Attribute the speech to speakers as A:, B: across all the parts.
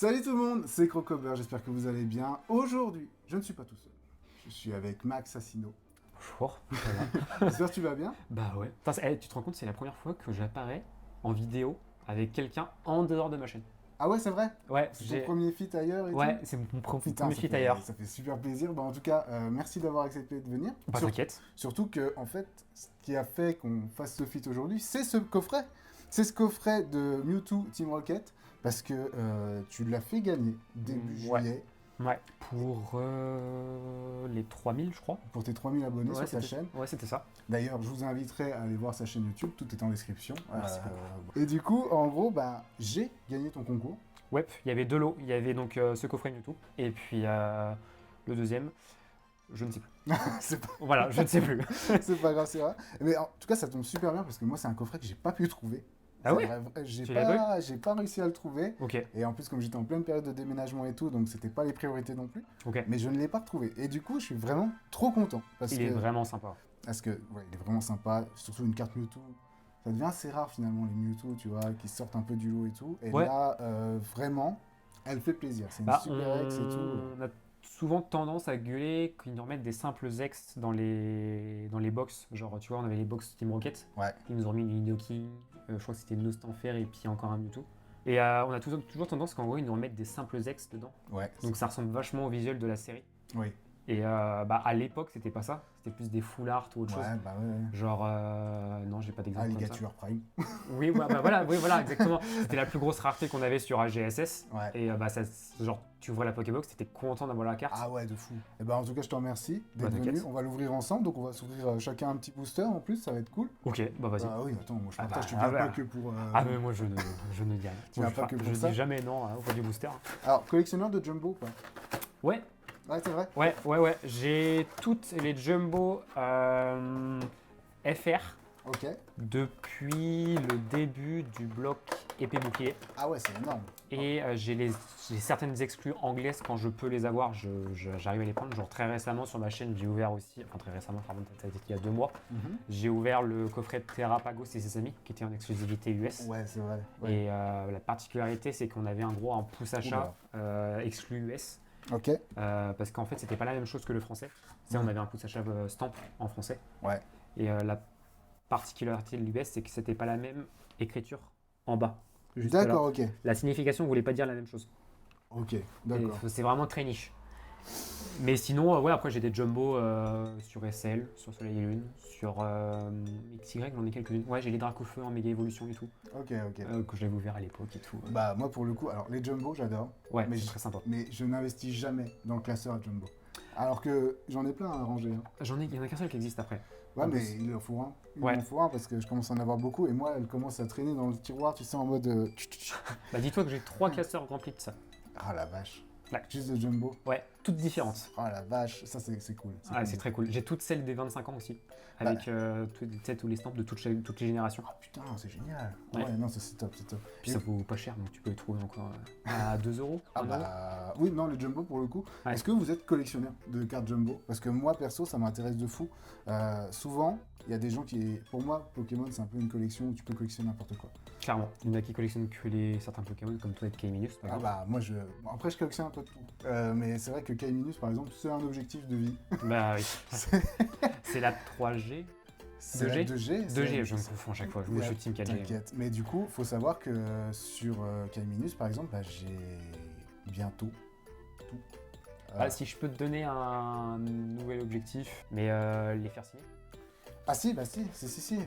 A: Salut tout le monde, c'est Crocober, j'espère que vous allez bien. Aujourd'hui, je ne suis pas tout seul. Je suis avec Max Assino.
B: Bonjour.
A: J'espère que tu vas bien.
B: Bah ouais. Enfin, tu te rends compte, c'est la première fois que j'apparais en vidéo avec quelqu'un en dehors de ma chaîne.
A: Ah ouais, c'est vrai.
B: Ouais,
A: C'est ton premier feat ailleurs et
B: Ouais,
A: tout.
B: c'est mon
A: Putain,
B: premier feat ailleurs.
A: ça fait super plaisir. Bah, en tout cas, merci d'avoir accepté de venir.
B: Bah t'inquiète.
A: Surtout que, en fait, ce qui a fait qu'on fasse ce feat aujourd'hui, c'est ce coffret. C'est ce coffret de Mewtwo Team Rocket, parce que tu l'as fait gagner début juillet.
B: Ouais, pour les 3000 je crois.
A: Pour tes 3000 abonnés sur ta chaîne.
B: Ouais, c'était ça.
A: D'ailleurs, je vous inviterai à aller voir sa chaîne YouTube, tout est en description.
B: Merci
A: Et du coup, en gros, bah, j'ai gagné ton concours.
B: Ouais, il y avait deux lots. Il y avait donc ce coffret Mewtwo. Et puis le deuxième, je ne sais plus.
A: C'est pas...
B: Voilà, je ne sais plus.
A: c'est pas grave, c'est vrai. Mais en tout cas, ça tombe super bien parce que moi, c'est un coffret que j'ai pas pu trouver.
B: Ah ouais?
A: J'ai
B: Tu l'as
A: pas réussi à le trouver.
B: Ok,
A: Et en plus, comme j'étais en pleine période de déménagement et tout, donc c'était pas les priorités non plus.
B: ok.
A: Mais je ne l'ai pas retrouvé. Et du coup, je suis vraiment trop content.
B: Il est vraiment sympa.
A: Parce que, ouais, il est vraiment sympa. Surtout une carte Mewtwo. Ça devient assez rare finalement, les Mewtwo, tu vois, qui sortent un peu du lot et tout. Et
B: Ouais.
A: là, vraiment, elle fait plaisir. C'est une super ex et tout.
B: On a souvent tendance à gueuler qu'ils nous remettent des simples ex dans les box. Genre, tu vois, on avait les box Team Rocket.
A: Ouais.
B: Ils nous ont remis du Nidoking, je crois que c'était Nostanfer et puis encore un Mewtwo. Et on a toujours tendance qu'en gros, ils nous remettent des simples ex dedans.
A: Ouais.
B: Donc ça ressemble vachement au visuel de la série.
A: Oui.
B: Et bah, à l'époque, c'était pas ça. C'était plus des full art ou autre chose.
A: Ouais, bah ouais.
B: Genre, non, j'ai pas d'exemple comme ça.
A: Alligator Prime.
B: Oui, ouais, bah voilà, oui, voilà, exactement. C'était la plus grosse rareté qu'on avait sur AGSS.
A: Ouais.
B: Et bah, ça, genre, tu ouvrais la Pokébox, t'étais content d'avoir la carte.
A: Ah ouais, de fou. Et ben en tout cas, je te remercie d'être
B: Bah,
A: venu.
B: t'inquiète.
A: On va l'ouvrir ensemble, donc on va s'ouvrir chacun un petit booster en plus, ça va être cool.
B: Ok, bah vas-y.
A: Ah oui, attends, moi je
B: Ah
A: partage,
B: bah,
A: tu viens
B: ah
A: pas
B: bah.
A: que pour.
B: Ah, mais moi, je ne dis rien.
A: Tu
B: Moi,
A: vas pas que pour
B: je
A: ça
B: dis jamais non au du booster.
A: Alors, collectionneur de Jumbo ou pas?
B: Ouais,
A: Ouais, c'est vrai.
B: ouais. J'ai toutes les Jumbo FR
A: Ok.
B: depuis le début du bloc épée bouclier.
A: Ah ouais, c'est énorme.
B: Et j'ai certaines exclus anglaises quand je peux les avoir, j'arrive à les prendre. Genre très récemment sur ma chaîne, j'ai ouvert aussi, enfin très récemment, pardon, ça a été il y a 2 mois, j'ai ouvert le coffret de Terrapagos et ses amis qui était en exclusivité US.
A: Ouais, c'est vrai. Ouais.
B: Et la particularité, c'est qu'on avait un pouce achat exclu US.
A: Ok.
B: Parce qu'en fait, c'était pas la même chose que le français. On avait un pouce achat stamp en français.
A: Ouais.
B: Et la particularité de l'US, c'est que c'était pas la même écriture en bas. Juste
A: D'accord,
B: là.
A: ok.
B: La signification voulait pas dire la même chose.
A: Ok, d'accord.
B: C'est vraiment très niche. Mais sinon, ouais, après j'ai des jumbo sur SL, sur Soleil et Lune, sur XY, j'en ai quelques-unes. Ouais, j'ai les Dracofeu en méga évolution et tout,
A: Ok.
B: que j'avais ouvert à l'époque et tout.
A: Bah, moi pour le coup, alors les Jumbo, j'adore.
B: Ouais,
A: mais
B: c'est très sympa.
A: Mais je n'investis jamais dans le classeur à Jumbo. Alors que j'en ai plein à ranger. Hein.
B: Il y en a qu'un seul qui existe après.
A: Ouais,
B: En
A: mais
B: plus.
A: il en faut un.
B: Ouais.
A: Il en faut un parce que je commence à en avoir beaucoup et moi, elle commence à traîner dans le tiroir, tu sais, en mode.
B: Bah dis-toi que j'ai 3 classeurs remplis de ça.
A: Ah la vache.
B: Ouais.
A: Juste de Jumbo.
B: Ouais, toutes différentes.
A: Ah la vache, ça c'est cool.
B: Ah,
A: cool.
B: c'est très cool. J'ai toutes celles des 25 ans aussi, avec tous les stamps de toutes les générations.
A: Ah putain, c'est génial.
B: Ouais.
A: Ouais, non, ça c'est top, c'est top.
B: Puis ça vaut pas cher, donc tu peux les trouver encore à 2 euros.
A: Ah
B: 1 euro.
A: bah oui, non, les Jumbo pour le coup.
B: Ouais.
A: Est-ce que vous êtes collectionneur de cartes Jumbo? Parce que moi perso, ça m'intéresse de fou. Souvent, il y a des gens qui. Pour moi, Pokémon, c'est un peu une collection où tu peux collectionner n'importe quoi.
B: Clairement. Il y en a qui collectionnent que certains Pokémon, comme toi avec K-Minus, par
A: Ah
B: exemple.
A: bah moi je. Bon, après, je collectionne un peu de tout. Mais c'est vrai que K-Minus, par exemple, c'est un objectif de vie.
B: Bah oui. C'est la 3G.
A: C'est
B: 2G?
A: la 2G.
B: 2G, je me confonds à chaque fois. Moi, je suis team 4G.
A: T'inquiète. Mais du coup, faut savoir que sur K-Minus, par exemple, bah, j'ai bientôt tout.
B: Ah, si je peux te donner un nouvel objectif, mais les faire signer.
A: Ah si, bah si.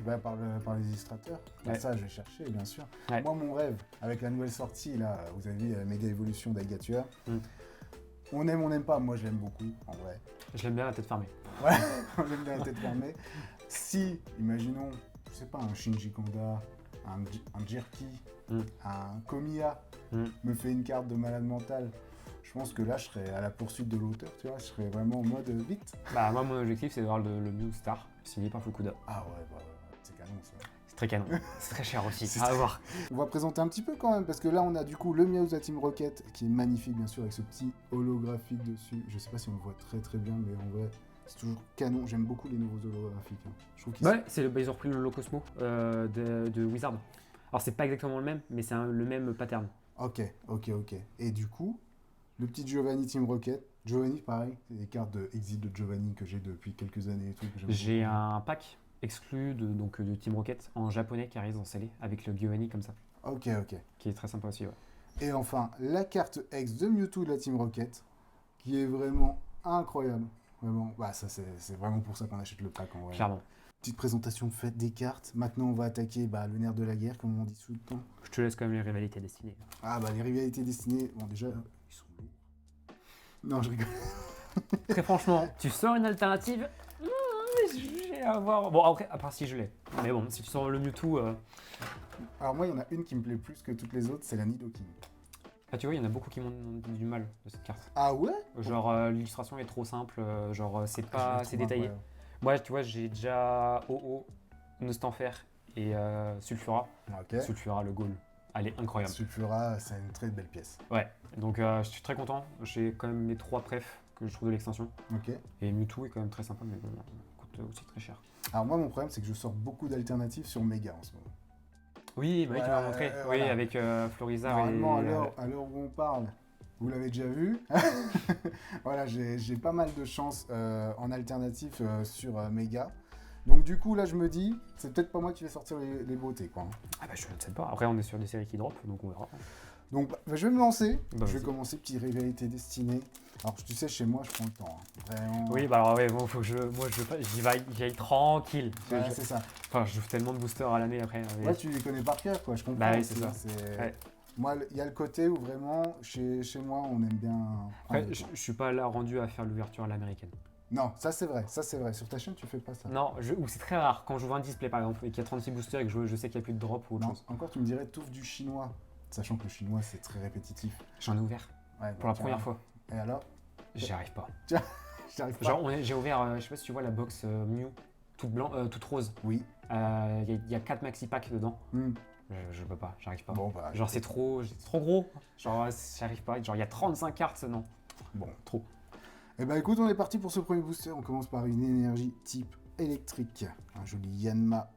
A: Bah, par les illustrateurs. Bah,
B: Ouais.
A: ça, je vais chercher, bien sûr.
B: Ouais.
A: Moi, mon rêve, avec la nouvelle sortie, là, vous avez vu la méga évolution d'Aigatua. On n'aime pas, moi je l'aime beaucoup, en vrai.
B: Je l'aime bien la tête fermée.
A: Ouais, on aime bien la tête fermée. Si, imaginons, je sais pas, un Shinji Kanda, un Jerky, un Komiya me fait une carte de malade mental, je pense que là je serais à la poursuite de l'auteur, tu vois, je serais vraiment en mode vite.
B: Bah moi mon objectif c'est d'avoir le Mew Star signé par Fukuda.
A: Ah ouais, bah c'est canon ça.
B: C'est très canon. C'est très cher aussi.
A: C'est
B: À voir.
A: On va présenter un petit peu quand même, parce que là on a du coup le Meowth Team Rocket qui est magnifique bien sûr avec ce petit holographique dessus. Je sais pas si on le voit très bien, mais en vrai c'est toujours canon. J'aime beaucoup les nouveaux holographiques. Hein. Je trouve qu'ils
B: Ouais, ils ont repris le Locosmo de Wizard. Alors c'est pas exactement le même, mais c'est le même pattern.
A: Ok. Et du coup, le petit Giovanni Team Rocket. Giovanni, pareil, c'est des cartes de Exil de Giovanni que j'ai depuis quelques années et tout. Que j'aime
B: J'ai
A: beaucoup.
B: un pack exclu de Team Rocket en japonais qui arrive en scellé avec le Giovanni comme ça,
A: Ok.
B: qui est très sympa aussi. Ouais.
A: Et enfin, la carte X de Mewtwo de la Team Rocket, qui est vraiment incroyable. Vraiment, bah ça c'est vraiment pour ça qu'on achète le pack en vrai.
B: Clairement.
A: Petite présentation faite des cartes. Maintenant, on va attaquer le nerf de la guerre, comme on dit tout le temps.
B: Je te laisse quand même les rivalités destinées.
A: Ah bah les rivalités destinées, bon déjà, ils sont lourds. Non, je rigole.
B: Très franchement, tu sors une alternative. Je vais avoir. Bon, après, à part si je l'ai. Mais bon, si tu sors le Mewtwo.
A: Alors moi, il y en a une qui me plaît plus que toutes les autres, c'est la Nidoking.
B: Ah, tu vois, il y en a beaucoup qui m'ont dit du mal de cette carte.
A: Ah ouais?
B: Genre, l'illustration est trop simple. Genre, c'est
A: Je
B: pas.
A: la
B: C'est
A: trouve
B: détaillé.
A: incroyable.
B: Moi, tu vois, j'ai déjà OO, Nostanfer et Sulfura.
A: Ok.
B: Sulfura, le goal. Elle est incroyable.
A: Sulfura, c'est une très belle pièce.
B: Ouais, donc je suis très content. J'ai quand même mes 3 prefs que je trouve de l'extension.
A: Ok.
B: Et Mewtwo est quand même très sympa, mais bon, il coûte aussi très cher.
A: Alors moi, mon problème, c'est que je sors beaucoup d'alternatives sur Mega en ce moment.
B: Oui, bah oui, tu m'as
A: Ouais,
B: montré. Oui,
A: voilà.
B: avec Florizard
A: Normalement,
B: et.
A: à l'heure où on parle, vous l'avez déjà vu. Voilà, j'ai pas mal de chance en alternatif sur Mega. Donc du coup, là, je me dis, c'est peut-être pas moi qui vais sortir les beautés, quoi.
B: Ah bah je ne sais pas. Après, on est sur des séries qui drop, donc on verra.
A: Donc, je vais me lancer.
B: Bah,
A: je vais
B: vas-y.
A: commencer, petite rivalité destinée. Alors, tu sais, chez moi, je prends le temps. Hein. Vraiment.
B: Oui, bah alors, ouais, bon, faut que moi, j'y aille tranquille.
A: Ouais, c'est ça.
B: Enfin, je fais tellement de boosters à l'année après.
A: Ouais, tu les connais par cœur, quoi. Je comprends.
B: Bah oui,
A: aussi,
B: c'est ça. Ouais.
A: Moi, il y a le côté où vraiment, chez moi, on aime bien.
B: Après,
A: prendre le
B: je
A: temps.
B: suis pas là rendu à faire l'ouverture à l'américaine.
A: Non, ça c'est vrai. Sur ta chaîne, tu fais pas ça.
B: Non, ou c'est très rare. Quand j'ouvre un display par exemple et qu'il y a 36 boosters et que je sais qu'il n'y a plus de drop ou autre
A: Non,
B: chose.
A: encore, tu me dirais touffe du chinois. Sachant que le chinois, c'est très répétitif.
B: J'en ai ouvert
A: Ouais,
B: pour la première fois.
A: Et alors?
B: J'y arrive pas.
A: J'y arrive pas.
B: Genre, j'ai ouvert, je sais pas si tu vois la box Mew, toute rose.
A: Oui.
B: Il y a 4 maxi packs dedans.
A: Hmm.
B: Je peux pas, j'arrive pas.
A: Bon, bah.
B: Genre, c'est trop gros. Genre, j'arrive pas. Genre, il y a 35 cartes, non.
A: Bon.
B: Trop.
A: Eh ben écoute, on est parti pour ce premier booster. On commence par une énergie type électrique. Un joli Yanma.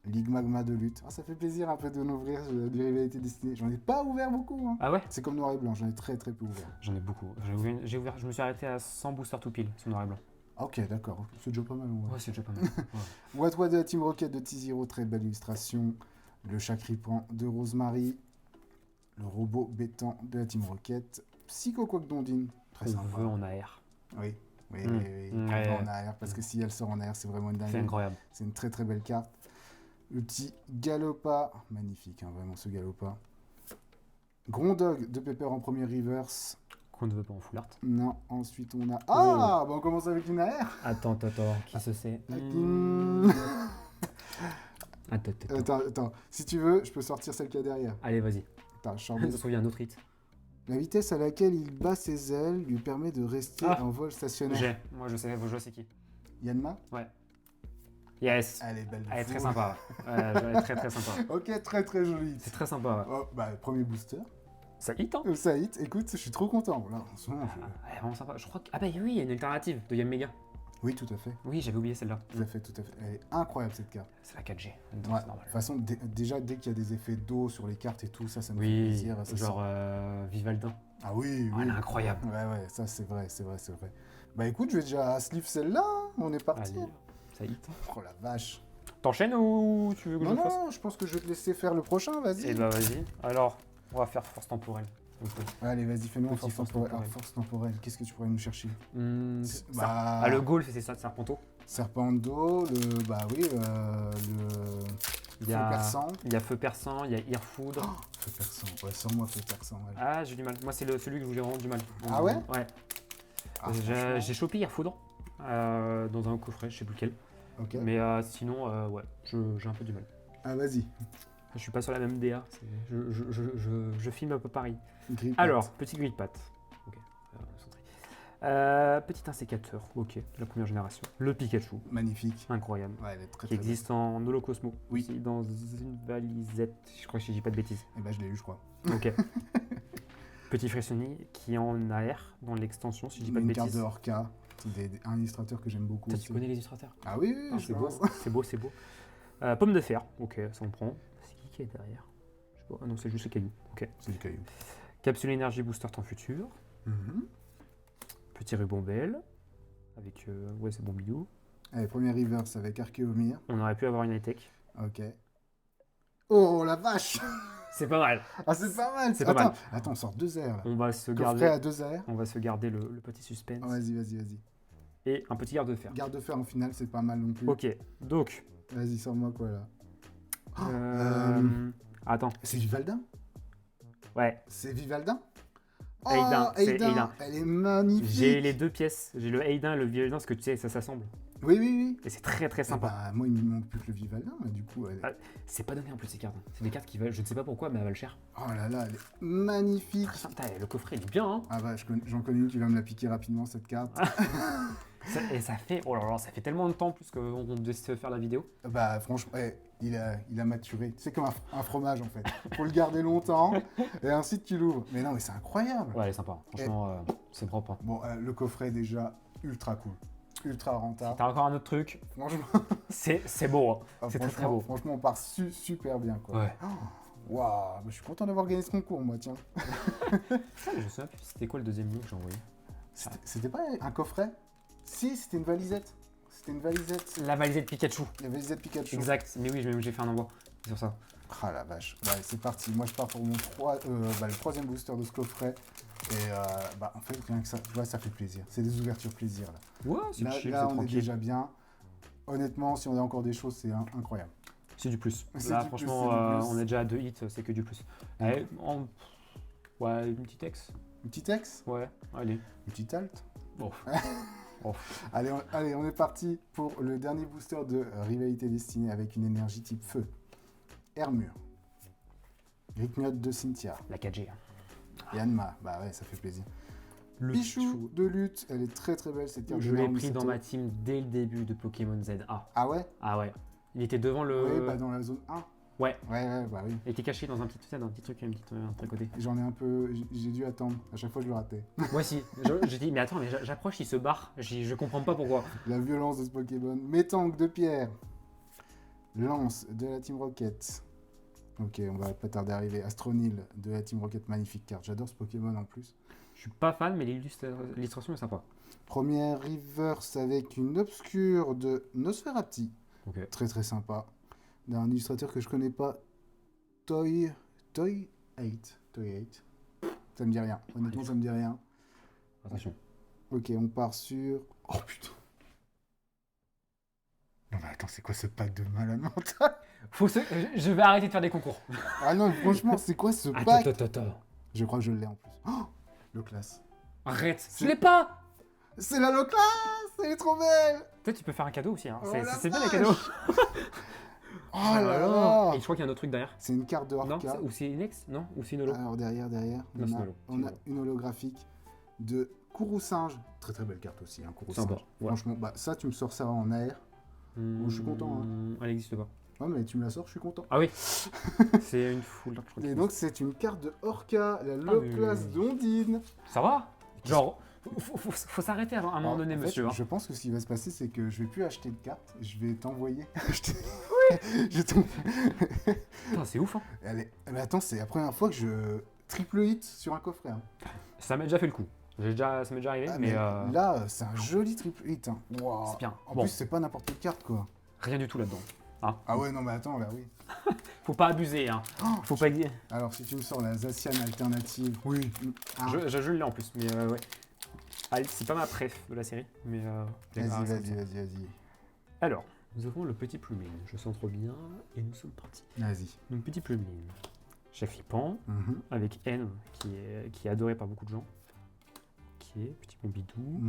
A: Ligue Magma de lutte. Ah, ça fait plaisir un peu de l'ouvrir du rivalité destinée. J'en ai pas ouvert beaucoup. Hein.
B: Ah ouais?
A: C'est comme noir et blanc, j'en ai très peu ouvert.
B: J'en ai beaucoup. J'ai ouvert, je me suis arrêté à 100 boosters tout pile sur noir et blanc.
A: Ah, ok, d'accord. C'est déjà pas mal. Ouais.
B: Ouais, c'est déjà pas mal. Ouais.
A: What de la Team Rocket de T0, très belle illustration. Le Chacripan de Rosemary. Le robot béton de la Team Rocket. Psycho Quackdondine. Très
B: On
A: sympa.
B: veut en AR.
A: Oui. Oui.
B: Ouais.
A: En AR, parce que si elle sort en AR, c'est vraiment une
B: C'est
A: dinguerie.
B: incroyable.
A: C'est une très belle carte. Le petit Galopa, magnifique, hein, vraiment ce Galopa. Grondog de Pepper en premier reverse.
B: Qu'on ne veut pas en full art.
A: Non, ensuite on a... Ah, bah on commence avec une AR.
B: Attends, qui se sait
A: Attends, si tu veux, je peux sortir celle qu'il y a derrière.
B: Allez, vas-y.
A: Attends,
B: Je me souviens, un autre hit.
A: La vitesse à laquelle il bat ses ailes lui permet de rester en vol stationnaire.
B: Moi je sais qui.
A: Yanma.
B: Yes.
A: Elle est belle de
B: Elle est
A: fou.
B: très sympa. Elle est très sympa.
A: Ok, très jolie.
B: C'est très sympa. Ouais.
A: Oh, bah, premier booster.
B: Ça hit, hein?
A: Ça hit, écoute, je suis trop content. Là, en ce moment,
B: Elle est vraiment sympa. Je crois que. Ah bah oui, il y a une alternative de Yamega.
A: Oui, tout à fait.
B: Oui, j'avais oublié celle-là.
A: Tout à fait. Elle est incroyable cette carte.
B: C'est la 4G.
A: Ouais.
B: C'est
A: De
B: normal.
A: toute façon, déjà, dès qu'il y a des effets d'eau sur les cartes et tout, ça me fait
B: Oui,
A: plaisir. Ça
B: genre Vivaldin.
A: Ah oui,
B: Oh,
A: oui.
B: elle est incroyable.
A: Ouais, ça c'est vrai. Bah écoute, je vais déjà sleeve celle-là. Hein. On est parti.
B: Allez, ça hit.
A: Oh la vache.
B: T'enchaînes ou tu veux que je le fasse?
A: Non, je pense que je vais te laisser faire le prochain, vas-y.
B: Eh bah vas-y. Alors, on va faire force temporelle.
A: Allez, vas-y, fais-nous un
B: Petit
A: force temporelle. Alors, force temporelle, qu'est-ce que tu pourrais nous chercher
B: Ah, le goal, c'est ça, Serpento.
A: Serpento, le
B: Il
A: feu
B: y a
A: perçant.
B: Il y a Feu Perçant, il y a Irfoudre.
A: Oh, feu perçant, ouais, sors-moi feu perçant. Ouais.
B: Ah, j'ai du mal. Moi, c'est celui que je voulais vraiment du mal.
A: Ah ouais?
B: Ouais.
A: Ah, franchement.
B: J'ai chopé Irfoudre dans un coffret, je sais plus lequel.
A: Ok.
B: Mais sinon, ouais, j'ai un peu du mal.
A: Ah, vas-y.
B: Je suis pas sur la même DA. Je filme un peu pareil.
A: Grip.
B: Alors, petit grille-patte. Ok. Centré. Petit insécateur. Ok. La première génération. Le Pikachu.
A: Magnifique.
B: Incroyable.
A: Ouais, elle est très
B: Qui existe en Holocosmo.
A: Oui.
B: Aussi, dans une valisette. Je crois que je dis pas de bêtises.
A: Et bah, je l'ai eu, je crois.
B: Ok. Petit Frissoni qui est en AR dans l'extension, si je dis pas de
A: Une carte
B: bêtises.
A: de Orca. C'est un illustrateur que j'aime beaucoup.
B: Toi,
A: aussi.
B: tu connais les illustrateurs?
A: Ah oui,
B: Ah,
A: je
B: c'est beau,
A: pense.
B: c'est beau. Pomme de fer, ok, ça on prend. C'est qui est derrière? Je Oh, non, c'est juste les cailloux. Ok.
A: C'est du caillou.
B: Capsule énergie booster temps futur. Petit ruban belle. Avec. Ouais, c'est bon bidou.
A: Allez, premier reverse avec Archéomir.
B: On aurait pu avoir une high-tech.
A: Ok. Oh la vache!
B: C'est pas mal.
A: Ah, c'est pas mal!
B: C'est pas mal.
A: Attends, on sort 2 airs là.
B: On va se
A: Coffret
B: garder.
A: à 2 airs.
B: On va se garder le petit suspense.
A: Oh, vas-y.
B: Et un petit garde-fer.
A: Garde-fer en finale, c'est pas mal non plus.
B: Ok, donc.
A: Vas-y, sors-moi quoi là.
B: Attends.
A: C'est Vivaldin?
B: Ouais.
A: C'est Vivaldin? Oh,
B: Aiden, c'est Aiden.
A: Elle est magnifique!
B: J'ai les deux pièces. J'ai le Aiden et le Vivaldin, parce que tu sais, ça s'assemble.
A: Oui.
B: Et c'est très très sympa.
A: Bah, moi, il me manque plus que le Vivaldin, là, du coup. Elle...
B: Ah, c'est pas donné en plus ces cartes. C'est des cartes qui valent, je ne sais pas pourquoi, mais elles valent cher.
A: Oh là là, elle est magnifique!
B: Ah, putain, le coffret il est bien, hein.
A: Ah bah, j'en connais une qui va me la piquer rapidement, cette carte.
B: Et ça fait, oh là là, ça fait tellement de temps plus qu'on devait se faire la vidéo.
A: Bah franchement, il a maturé. C'est comme un fromage en fait. Faut le garder longtemps et ensuite tu l'ouvres. Mais non, mais c'est incroyable.
B: Ouais, elle est sympa. Franchement, c'est propre. Hein.
A: Bon, le coffret est déjà ultra cool. Ultra rentable.
B: T'as encore un autre truc.
A: Franchement,
B: c'est beau. Hein.
A: ah,
B: C'est très beau.
A: Franchement, on part super bien quoi.
B: Ouais.
A: Waouh, bah, je suis content d'avoir gagné ce concours moi, tiens.
B: Je me souviens plus, c'était quoi le deuxième lien que j'ai envoyé?
A: C'était pas un coffret? Si, c'était une valisette. C'était une valisette.
B: La valisette Pikachu.
A: La valisette Pikachu.
B: Exact. Mais oui, j'ai fait un envoi sur ça.
A: Ah la vache. Ouais, c'est parti. Moi, je pars pour le troisième booster de ce coffret. Et en fait, rien que ça, tu vois, ça fait plaisir. C'est des ouvertures plaisir là.
B: Ouais, c'est chill,
A: là
B: c'est
A: on est
B: tranquille.
A: déjà bien. Honnêtement, si on a encore des choses, c'est incroyable.
B: C'est du plus.
A: C'est
B: Là,
A: du plus,
B: franchement,
A: c'est du plus.
B: on est déjà à 2 hits, c'est que du plus. Allez, ouais, une petite ex.
A: Une petite ex?
B: Ouais, allez.
A: Une petite halte?
B: Bon.
A: Allez, on est parti pour le dernier booster de Rivalité Destinée avec une énergie type feu. Hermure. Gricknot de Cynthia.
B: La 4G.
A: Et Anma. Bah ouais, ça fait plaisir.
B: Le
A: Pichou de lutte. Elle est très très belle cette carte.
B: Je l'ai pris dans ma team dès le début de Pokémon ZA.
A: Ah ouais?
B: Ah ouais. Il était devant le.
A: Oui, bah dans la zone 1.
B: Ouais.
A: Ouais, bah oui.
B: Il était caché dans un petit truc, un petit à côté.
A: J'en ai un peu. J'ai dû attendre. À chaque fois, je le ratais.
B: Moi aussi. J'ai dit, mais attends, mais j'approche, il se barre. Je comprends pas pourquoi.
A: La violence de ce Pokémon. Métanque de pierre. Lance de la Team Rocket. Ok, on va pas tarder à arriver. Astronil de la Team Rocket, magnifique carte. J'adore ce Pokémon en plus.
B: Je suis pas fan, mais l'illustration est sympa.
A: Première reverse avec une obscure de Nosferati.
B: Ok.
A: Très très sympa. D'un illustrateur que je connais pas. Toy 8. Ça me dit rien. Honnêtement, ça me dit rien.
B: Attention.
A: Ok, on part sur. Oh putain. Non mais attends, c'est quoi ce pack de malade mental?
B: Je vais arrêter de faire des concours.
A: Ah non, franchement, c'est quoi ce pack?
B: Attends.
A: Je crois que je l'ai en plus. Oh, le classe.
B: Arrête. Je l'ai pas.
A: C'est la Loclass. Elle est trop belle.
B: Peut-être tu peux faire un cadeau aussi. Hein.
A: Oh
B: C'est bien
A: la
B: les cadeaux.
A: Oh là là.
B: Et je crois qu'il y a un autre truc derrière.
A: C'est une carte de
B: Non,
A: Orca.
B: ou c'est une ex? Non, ou c'est une holo?
A: Alors derrière,
B: Non, c'est une holo.
A: on a une holographique de Kourou-Singe. Très très belle carte aussi, hein, Kourou-Singe.
B: Sympa, ouais.
A: Franchement, bah, ça tu me sors ça en AR. Je suis content. Hein.
B: Elle n'existe pas.
A: Ouais, mais tu me la sors, je suis content.
B: Ah oui. C'est une foule.
A: Et donc c'est une carte de Orca, la Loclass d'Ondine.
B: Ça va? Genre, faut s'arrêter à un moment donné,
A: en fait,
B: monsieur. Hein.
A: Je pense que ce qui va se passer, c'est que je vais plus acheter de cartes, je vais t'envoyer acheter. Oui.
B: Putain, c'est ouf. Hein.
A: Mais attends, c'est la première fois que je triple hit sur un coffret. Hein.
B: Ça m'a déjà fait le coup. Ça m'est déjà arrivé, mais
A: là, c'est un joli triple hit. Hein. Wow.
B: C'est bien.
A: En plus, c'est pas n'importe quelle carte, quoi.
B: Rien du tout là-dedans. Hein.
A: Ah ouais, non, mais attends, là, oui.
B: Faut pas abuser, hein. Faut pas.
A: Alors, si tu me sors la Zacian alternative.
B: Oui.
A: Ah.
B: Je l'ai en plus, mais ouais. Allez, c'est pas ma préf de la série, mais.
A: Vas-y.
B: Alors, nous avons le petit Plumine. Je sens trop bien et nous sommes partis.
A: Vas-y.
B: Donc, petit Plumine. Chef Ripan, avec N, qui est adoré par beaucoup de gens. Ok, petit Pompidou.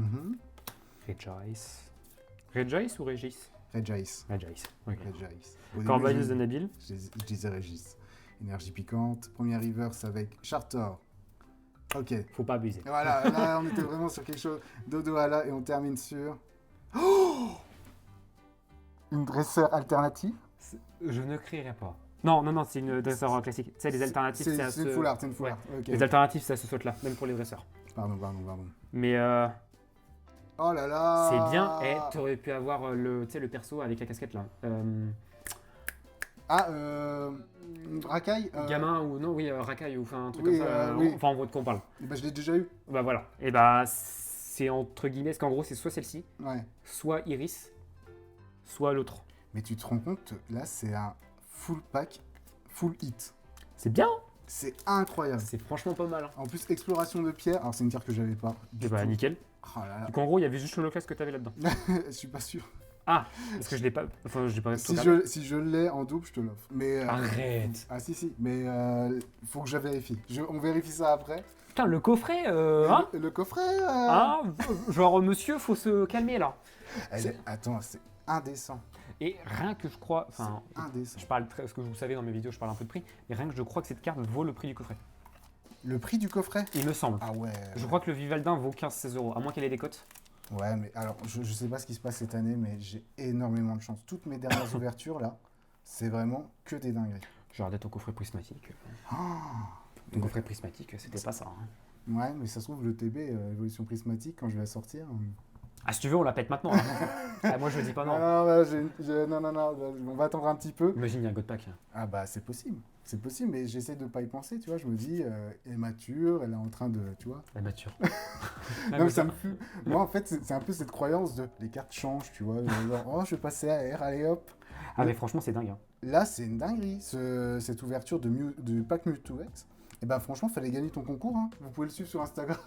B: Regice. Regice ou Régis?
A: Regice.
B: Ok.
A: Regice.
B: Corvallis de Nabil.
A: Je disais Régis. Énergie piquante. Première reverse avec Chartor. Ok.
B: Faut pas abuser.
A: Voilà, là on était vraiment sur quelque chose. Dodoala et on termine sur. Oh, une dresseur alternative.
B: Je ne crierai pas. Non, c'est une dresseur classique. Tu sais, les alternatives, c'est à ce...
A: C'est une full art.
B: Ouais.
A: Okay.
B: Les alternatives, c'est à ce saut-là, même pour les dresseurs.
A: Pardon.
B: Mais
A: oh là là.
B: c'est bien. Et tu aurais pu avoir le perso avec la casquette là.
A: Ah, Rakai
B: Gamin ou non, oui, racaille ou enfin un truc
A: oui,
B: comme ça.
A: oui.
B: Enfin, en gros, de quoi on parle.
A: Bah, je l'ai déjà eu.
B: Bah voilà. Et bah, c'est entre guillemets, parce qu'en gros, c'est soit celle-ci,
A: Ouais.
B: soit Iris, soit l'autre.
A: Mais tu te rends compte, là, c'est un full pack, full hit.
B: C'est bien.
A: C'est incroyable.
B: C'est franchement pas mal. Hein.
A: En plus, exploration de pierre. Alors, c'est une pierre que j'avais pas.
B: Et bah, nickel.
A: Oh là là.
B: Donc en gros, il y avait juste le classe que t'avais là-dedans.
A: Je suis pas sûr.
B: Ah, parce que je l'ai pas. Enfin, je l'ai pas.
A: Si je l'ai en double, je te l'offre. Mais
B: Arrête.
A: Ah si. Mais faut que je vérifie. On vérifie ça après.
B: Putain, le coffret, hein
A: Le coffret.
B: Hein genre, monsieur, faut se calmer là.
A: Attends, c'est indécent.
B: Et rien que je crois. Enfin,
A: C'est indécent.
B: je parle très. Parce que vous savez, dans mes vidéos, je parle un peu de prix. Mais rien que je crois que cette carte vaut le prix du coffret.
A: Le prix du coffret?
B: Il me semble.
A: Ah ouais.
B: Je crois que le Vivaldin vaut 15-16 euros, à moins qu'elle ait des cotes.
A: Ouais, mais alors, je sais pas ce qui se passe cette année, mais j'ai énormément de chance. Toutes mes dernières ouvertures, là, c'est vraiment que des dingueries.
B: Je regardais ton coffret prismatique.
A: Ah,
B: Ton coffret prismatique, c'était pas ça. Hein.
A: ouais, mais ça se trouve, le TB, évolution prismatique, quand je vais la sortir...
B: Ah, si tu veux, on la pète maintenant. Hein. Ah, moi, je dis pas non.
A: Non, on va attendre un petit peu.
B: Imagine, il y a un God Pack.
A: Ah bah, c'est possible, mais j'essaie de pas y penser, tu vois. Je me dis, elle est mature, elle est en train de, tu vois.
B: La mature.
A: Non, mais ça me fume. Moi, en fait, c'est un peu cette croyance de les cartes changent, tu vois. Genre, oh, je vais passer à R, allez hop.
B: Ah, mais franchement, c'est dingue. Hein.
A: Là, c'est une dinguerie, cette ouverture de pack Mewtwo X. Et ben franchement, fallait gagner ton concours. Hein. Vous pouvez le suivre sur Instagram.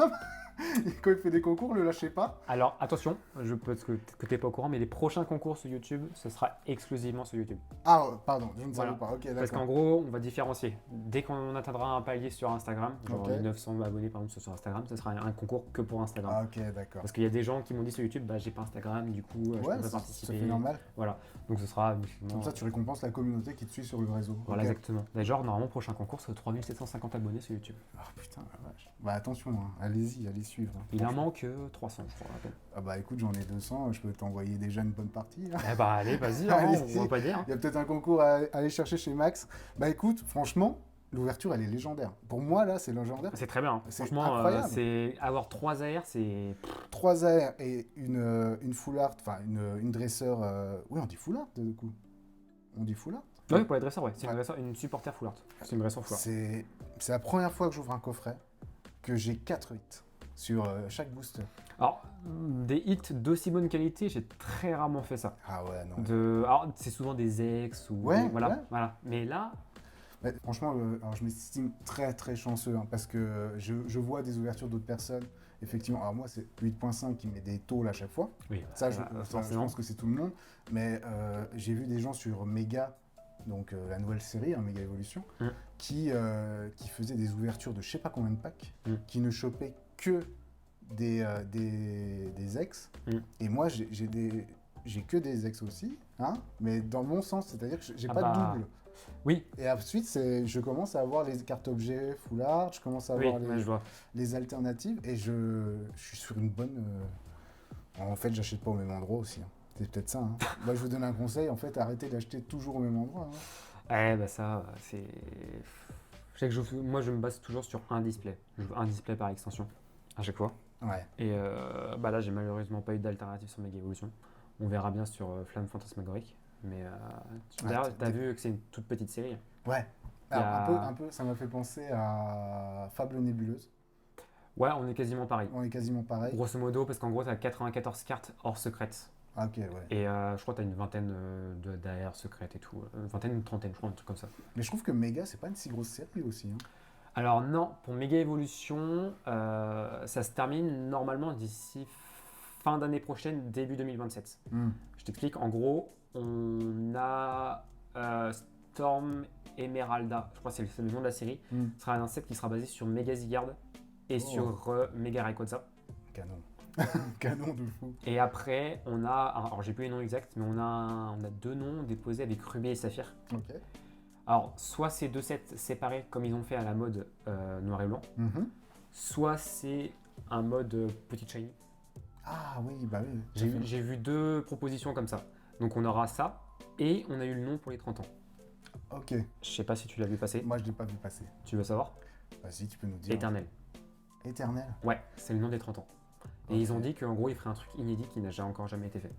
A: Et quand il fait des concours, le lâchez pas.
B: Alors, attention, je peux que tu n'es pas au courant, mais les prochains concours sur YouTube, ce sera exclusivement sur YouTube.
A: Ah, pardon, je ne savais
B: Voilà.
A: pas. Ok, d'accord.
B: Parce qu'en gros, on va différencier. Dès qu'on atteindra un palier sur Instagram, genre
A: Ok.
B: les 900 abonnés par exemple sur Instagram, ce sera un concours que pour Instagram.
A: Ah, ok, d'accord.
B: Parce qu'il y a des gens qui m'ont dit sur YouTube, bah j'ai pas Instagram, du coup je peux pas
A: ça
B: participer.
A: fait normal.
B: Voilà, donc ce sera.
A: Comme ça, tu récompenses la communauté qui te suit sur le réseau.
B: Voilà,
A: Ok.
B: exactement. D'ailleurs, normalement, prochain concours, c'est 3750 abonnés sur YouTube.
A: Ah putain, la vache. Bah attention, hein. Allez-y, allez suivre. Hein.
B: Il en manque 300, je crois. Attends.
A: Ah bah écoute, j'en ai 200, je peux t'envoyer déjà une bonne partie. Hein.
B: Eh bah allez, vas-y, hein,
A: Allez-y.
B: on va pas dire.
A: Il y a peut-être un concours à aller chercher chez Max. Bah écoute, franchement, l'ouverture, elle est légendaire. Pour moi, là, c'est légendaire.
B: C'est très bien.
A: C'est
B: Franchement,
A: incroyable.
B: c'est avoir 3 AR, c'est.
A: 3 AR et une full art, enfin une dresseur. Oui, on dit full art du coup. On dit full art.
B: Ouais, pour les dresseurs, ouais. C'est
A: Ouais.
B: une supporter full art. C'est une dresseur full art.
A: C'est la première fois que j'ouvre un coffret que j'ai 4 hits sur chaque booster.
B: Alors, des hits d'aussi bonne qualité, j'ai très rarement fait ça.
A: Ah ouais, non.
B: Alors, c'est souvent des ex ou.
A: Ouais,
B: voilà,
A: ouais.
B: voilà. Mais là,
A: Ouais, franchement, alors je m'estime très très chanceux hein, parce que je vois des ouvertures d'autres personnes. Effectivement, alors moi c'est 8.5 qui met des taules à chaque fois.
B: oui,
A: Ça, je
B: forcément.
A: pense que c'est tout le monde. Mais j'ai vu des gens sur Mega, donc la nouvelle série, hein, Mega Evolution, qui faisaient des ouvertures de je sais pas combien de packs, qui ne chopaient que des ex. Et moi, j'ai que des ex aussi, hein, mais dans mon sens, c'est-à-dire que j'ai pas de double.
B: Oui.
A: Et ensuite, je commence à avoir les cartes objets full art, je commence à
B: Oui,
A: avoir
B: ouais, je vois.
A: les alternatives, et je suis sur une bonne... En fait, j'achète pas au même endroit aussi. Hein. C'est peut-être ça. Hein. Moi, je vous donne un conseil, en fait, arrêtez d'acheter toujours au même endroit. Hein.
B: Eh bah ça, c'est. Je sais que moi, je me base toujours sur un display. Je veux un display par extension, à chaque fois.
A: Ouais.
B: Et bah là, j'ai malheureusement pas eu d'alternative sur Mega Evolution. On verra bien sur Flamme Fantasmagorique. Mais d'ailleurs, t'as vu que c'est une toute petite série.
A: Ouais. Alors, un peu, ça m'a fait penser à Fable Nébuleuse.
B: Ouais, on est quasiment pareil.
A: On est quasiment pareil.
B: Grosso modo, parce qu'en gros, t'as 94 cartes hors secrètes.
A: Ah, ok, ouais.
B: Et je crois que t'as une vingtaine d'AR secrètes et tout. Une vingtaine, une trentaine, je crois, un truc comme ça.
A: Mais je trouve que Mega, c'est pas une si grosse série aussi. Hein.
B: Alors non, pour Mega Evolution, ça se termine normalement d'ici fin d'année prochaine, début 2027. Je t'explique, en gros, on a Storm Emeralda, je crois que c'est le nom de la série. Ce sera un set qui sera basé sur Mega Zygarde et sur Mega Rayquaza.
A: Canon. Canon de fou.
B: Et après, on a, alors j'ai plus les noms exacts, mais on a 2 noms déposés avec Rubé et Saphir.
A: Ok.
B: Alors, soit c'est 2 sets séparés comme ils ont fait à la mode noir et blanc, soit c'est un mode petite shiny.
A: Ah oui, bah oui.
B: J'ai vu 2 propositions comme ça. Donc on aura ça, et on a eu le nom pour les 30 ans.
A: Ok.
B: Je sais pas si tu l'as vu passer.
A: Moi, je l'ai pas vu passer.
B: Tu veux savoir?
A: Vas-y, tu peux nous dire.
B: Éternel.
A: Éternel.
B: Ouais, c'est le nom des 30 ans. Et ils ont dit qu'en gros, ils feraient un truc inédit qui n'a encore jamais été fait.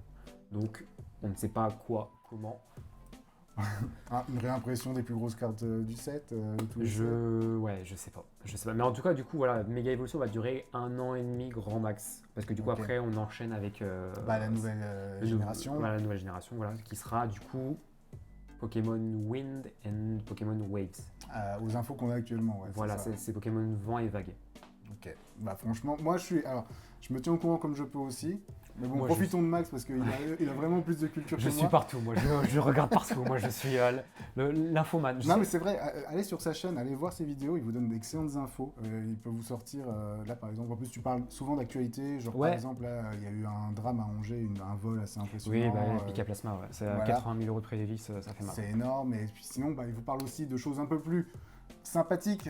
B: Donc, on ne sait pas quoi, comment.
A: Une réimpression des plus grosses cartes du set
B: Ouais, je sais pas. Mais en tout cas, du coup, voilà, Méga Evolution va durer 1 an et demi grand max. Parce que du coup, après, on enchaîne avec
A: la nouvelle génération.
B: Voilà, la nouvelle génération, voilà, qui sera du coup Pokémon Wind et Pokémon Waves.
A: Aux infos qu'on a actuellement, ouais.
B: Voilà, c'est Pokémon Vent et Vague.
A: Ok. Bah franchement, moi je me tiens au courant comme je peux aussi. Mais bon,
B: Moi,
A: profitons de Max parce qu'il a vraiment plus de culture que moi.
B: Je suis partout, moi je regarde partout, moi je suis l'infoman.
A: Non mais c'est vrai, allez sur sa chaîne, allez voir ses vidéos, il vous donne d'excellentes infos. Il peut vous sortir, là par exemple, en plus tu parles souvent d'actualité, genre par exemple là il y a eu un drame à Angers, un vol assez impressionnant.
B: Oui, Pika Plasma, ouais. C'est voilà. 80 000 € de préjudice, ça fait mal.
A: C'est énorme, et puis sinon il vous parle aussi de choses un peu plus sympathiques,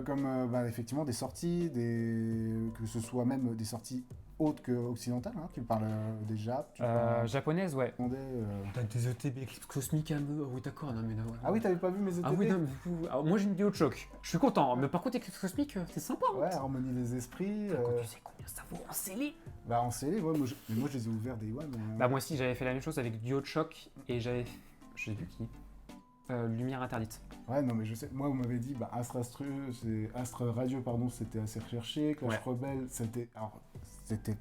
A: comme effectivement des sorties, que ce soit même des sorties autres qu'occidentales, hein. Tu parles des Jap,
B: japonaises, ouais.
A: T'as
B: des ETB Eclipse Cosmique à me. Oui, d'accord, non mais non.
A: Ah oui, t'avais pas vu mes ETB?
B: Ah oui, non, mais moi j'ai une vidéo de choc. Je suis content, mais par contre, Eclipse Cosmique, c'est sympa.
A: Ouais, Harmonie des esprits.
B: Tu sais combien ça vaut en scellé?
A: Bah en scellé, ouais, moi je les ai ouverts Day One.
B: Bah moi aussi, j'avais fait la même chose avec Duo de choc et j'avais. Je sais plus qui. Lumière interdite.
A: Ouais, non, mais je sais, moi, vous m'avez dit, Astre Radio, pardon, c'était assez recherché. Clash Rebelle, c'était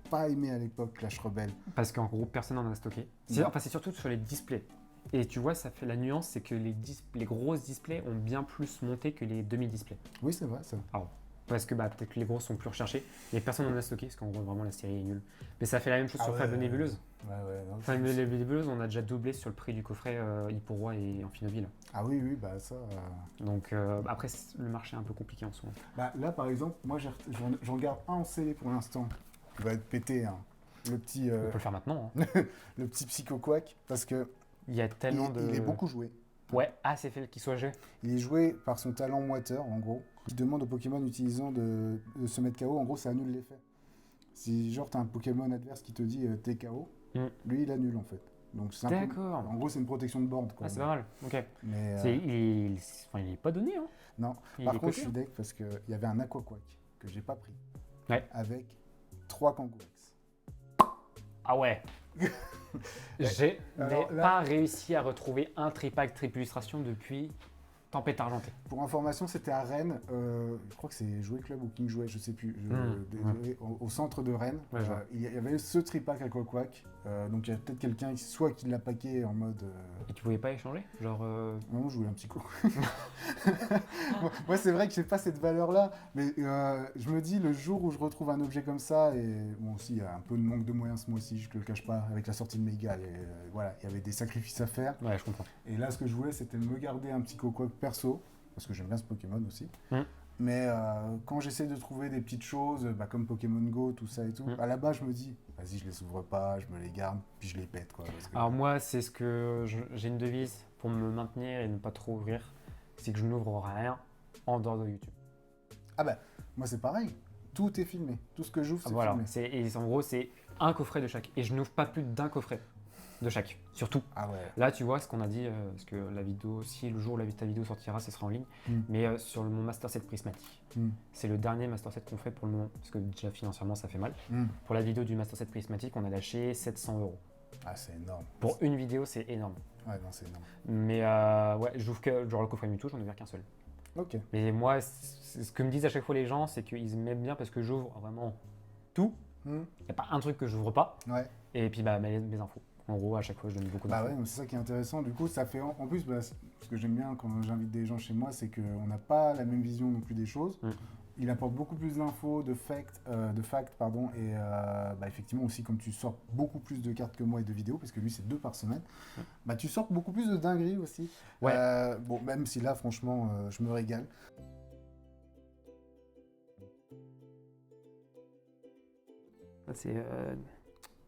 A: pas aimé à l'époque, Clash Rebelle.
B: Parce qu'en gros, personne n'en a stocké. Enfin, c'est surtout sur les displays. Et tu vois, ça fait la nuance, c'est que les grosses displays ont bien plus monté que les demi-displays.
A: Oui, c'est vrai, ça.
B: Alors, parce que peut-être que les gros sont plus recherchés, mais personne n'en a stocké, parce qu'en gros, vraiment, la série est nulle. Mais ça fait la même chose sur Fable Nébuleuse.
A: Ouais. Non,
B: Fable Nébuleuse, on a déjà doublé sur le prix du coffret Hipporoi et Amphinoville.
A: Ah oui, bah ça...
B: Donc, après, le marché est un peu compliqué en ce moment.
A: Bah, là, par exemple, moi, j'en garde un en scellé pour l'instant. Il va être pété, hein. Le petit...
B: On peut le faire maintenant. Hein.
A: Le petit Psycho Quack, parce que...
B: Il y a tellement de...
A: Il est beaucoup joué.
B: Ouais, c'est fait qu'il soit joué.
A: Il est joué par son talent moiteur, en gros. Il demande aux Pokémon utilisant de se mettre KO, en gros, ça annule l'effet. Si genre t'as un Pokémon adverse qui te dit t'es KO, lui il annule en fait. Donc c'est
B: D'accord.
A: En gros, c'est une protection de board, quoi.
B: Ah, c'est pas mal. Ok.
A: Mais
B: il est pas donné, hein.
A: Non. Par contre, je suis deck parce qu'il y avait un Aqua Quack que j'ai pas pris.
B: Ouais.
A: Avec 3 Kangourex.
B: Ah ouais. J'ai pas réussi à retrouver un tripack triple illustration depuis Tempête Argentée.
A: Pour information, c'était à Rennes, je crois que c'est Jouet Club ou King Jouet, je sais plus, au centre de Rennes.
B: Ouais,
A: il y avait ce tripack à Quack. Donc il y a peut-être quelqu'un soit qui l'a packé en mode...
B: Et tu pouvais pas échanger? Genre
A: Non, je voulais un petit coup. Moi, c'est vrai que j'ai pas cette valeur-là, mais je me dis, le jour où je retrouve un objet comme ça, et bon, aussi, il y a un peu de manque de moyens ce mois-ci, je te le cache pas, avec la sortie de Méga, voilà, il y avait des sacrifices à faire.
B: Ouais, je comprends.
A: Et là, ce que je voulais, c'était me garder un petit Quack perso, parce que j'aime bien ce Pokémon aussi. Mais quand j'essaie de trouver des petites choses, comme Pokémon Go, tout ça et tout, à la base, je me dis, vas-y, je les ouvre pas, je me les garde, puis je les pète, quoi.
B: Alors moi, c'est ce que j'ai une devise pour me maintenir et ne pas trop ouvrir, c'est que je n'ouvre rien en dehors de YouTube.
A: Ah bah, moi c'est pareil, tout est filmé, tout ce que j'ouvre c'est filmé.
B: Et en gros, c'est un coffret de chaque, et je n'ouvre pas plus d'un coffret de chaque, surtout.
A: Ah ouais.
B: Là, tu vois ce qu'on a dit, parce que la vidéo, si le jour où ta vidéo sortira, ce sera en ligne, mais sur mon Master Set Prismatique, c'est le dernier Master Set qu'on fait pour le moment, parce que déjà financièrement ça fait mal. Pour la vidéo du Master Set Prismatique, on a lâché 700 €.
A: Ah, c'est énorme.
B: Pour une vidéo, c'est énorme.
A: Ouais, non, c'est énorme.
B: Mais ouais, j'ouvre que genre le coffret Mewtwo, j'en ai ouvert qu'un seul.
A: Ok.
B: Mais moi, ce que me disent à chaque fois les gens, c'est qu'ils m'aiment bien parce que j'ouvre vraiment tout. Il n'y a pas un truc que j'ouvre pas.
A: Ouais.
B: Et puis mes infos. En gros, à chaque fois, je donne beaucoup d'infos.
A: Bah ouais, c'est ça qui est intéressant. Du coup, ça fait en plus, ce que j'aime bien quand j'invite des gens chez moi, c'est qu'on n'a pas la même vision non plus des choses. Il apporte beaucoup plus d'infos, de facts, et effectivement aussi, comme tu sors beaucoup plus de cartes que moi et de vidéos, parce que lui c'est 2 par semaine, tu sors beaucoup plus de dingueries aussi.
B: Ouais.
A: Bon, même si là, franchement, je me régale.
B: C'est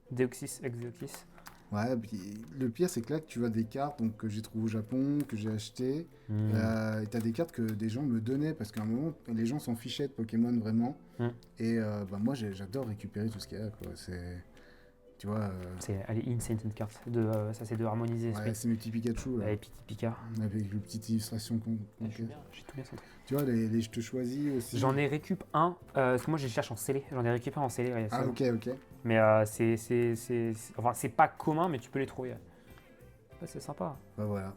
B: Deoxys, ex-Deoxys.
A: Ouais, puis le pire c'est que là tu as des cartes donc, que j'ai trouvées au Japon, que j'ai achetées, et t'as des cartes que des gens me donnaient parce qu'à un moment les gens s'en fichaient de Pokémon vraiment, et moi j'adore récupérer tout ce qu'il y a, quoi. C'est, tu vois...
B: C'est insane cette carte, ça c'est de harmoniser.
A: Ouais, c'est mes petits Pikachu là.
B: Et Piti Pika.
A: Avec le petite illustration qu'on...
B: J'ai tout bien centré.
A: Tu vois, les je te choisis aussi.
B: J'en ai récup un, parce que moi je les cherche en scellé, j'en ai récupéré en scellé. Ouais,
A: ok.
B: Mais c'est pas commun, mais tu peux les trouver. Ouais, c'est sympa.
A: Bah voilà.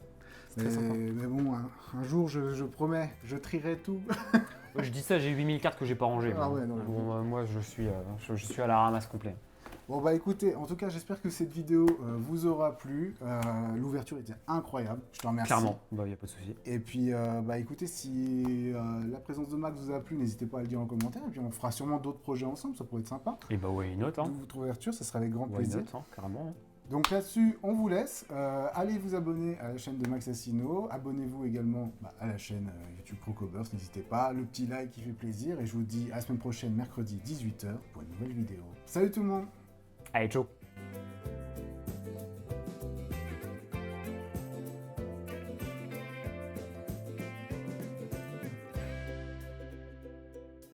B: C'est très sympa.
A: Mais bon, un jour, je promets, je trierai tout.
B: Ouais, je dis ça, j'ai 8000 cartes que j'ai pas rangées.
A: Ah ouais, non,
B: Bon, moi, je suis à la ramasse complet.
A: Bon bah écoutez, en tout cas j'espère que cette vidéo vous aura plu. L'ouverture était incroyable, je te remercie.
B: Clairement, bah y a pas de souci.
A: Et puis bah écoutez, si la présence de Max vous a plu, n'hésitez pas à le dire en commentaire. Et puis on fera sûrement d'autres projets ensemble, ça pourrait être sympa.
B: Et bah ouais, une autre, hein.
A: Votre ouverture, ça sera avec grand
B: Why
A: plaisir.
B: not, hein, carrément.
A: Donc là-dessus, on vous laisse. Allez vous abonner à la chaîne de Max Assino. Abonnez-vous également à la chaîne YouTube Crocobers, n'hésitez pas. Le petit like qui fait plaisir. Et je vous dis à la semaine prochaine, mercredi 18h, pour une nouvelle vidéo. Salut tout le monde!
B: Allez, ciao.